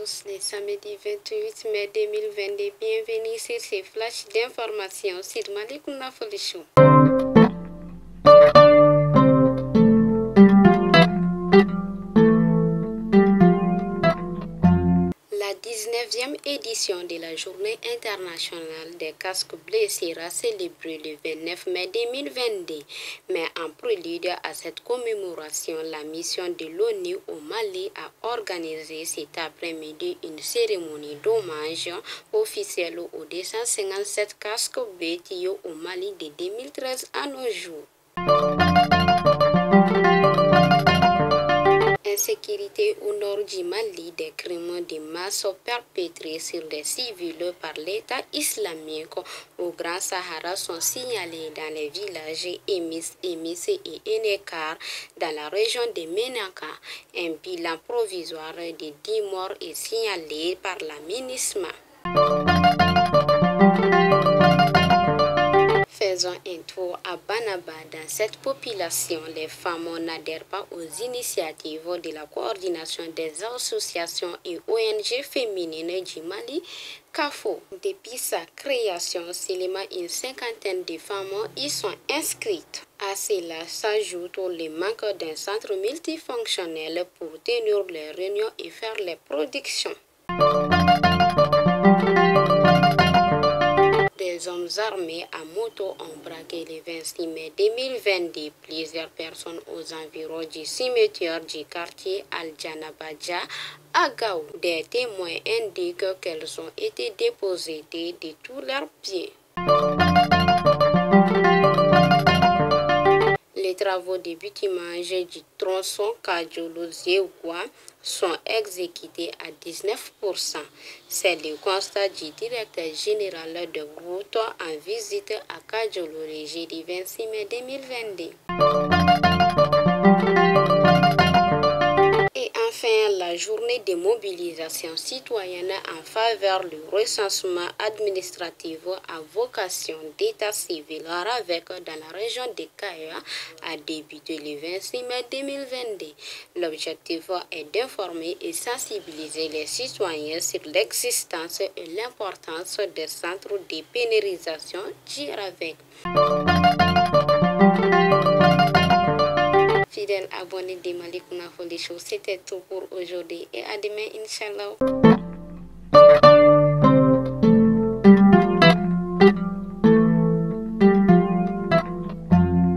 tous, les samedis 28 mai 2022. Bienvenue sur ces flashs d'informations sur Malikounda Foli Show. La 19e édition de la Journée internationale des casques bleus sera célébrée le 29 mai 2022. Mais en prélude à cette commémoration, la mission de l'ONU au Mali a organisé cet après-midi une cérémonie d'hommage officielle aux 257 casques bleus tirés au Mali de 2013 à nos jours. Insécurité au nord du Mali, des crimes de masse perpétrés sur des civils par l'État islamique au Grand Sahara sont signalés dans les villages Emis et Enekar dans la région de Menaka. Un bilan provisoire de 10 morts est signalé par la MINUSMA. Faisons un tour à Banaba. Dans cette population, les femmes n'adhèrent pas aux initiatives de la coordination des associations et ONG féminines du Mali, CAFO. Depuis sa création, seulement une cinquantaine de femmes y sont inscrites. À cela s'ajoute le manque d'un centre multifonctionnel pour tenir les réunions et faire les productions. Des hommes armés à moto ont braqué le 26 mai 2022 plusieurs personnes aux environs du cimetière du quartier Al-Janabadja à Gao. Des témoins indiquent qu'elles ont été déposées de tous leurs pieds. Les travaux de bitumage du tronçon Kajolo-Zéoua sont exécutés à 19%. C'est le constat du directeur général de route en visite à Kajolo le jeudi 26 mai 2022. Et enfin, la journée de mobilisation citoyenne en faveur du recensement administratif à vocation d'état civil avec dans la région de Kaya a débuté le 26 mai 2022. L'objectif est d'informer et sensibiliser les citoyens sur l'existence et l'importance des centres de pénalisation JIRAVEC. Fidèles abonnés de Malikounda Foli Show, c'était tout pour aujourd'hui et à demain, Inch'Allah.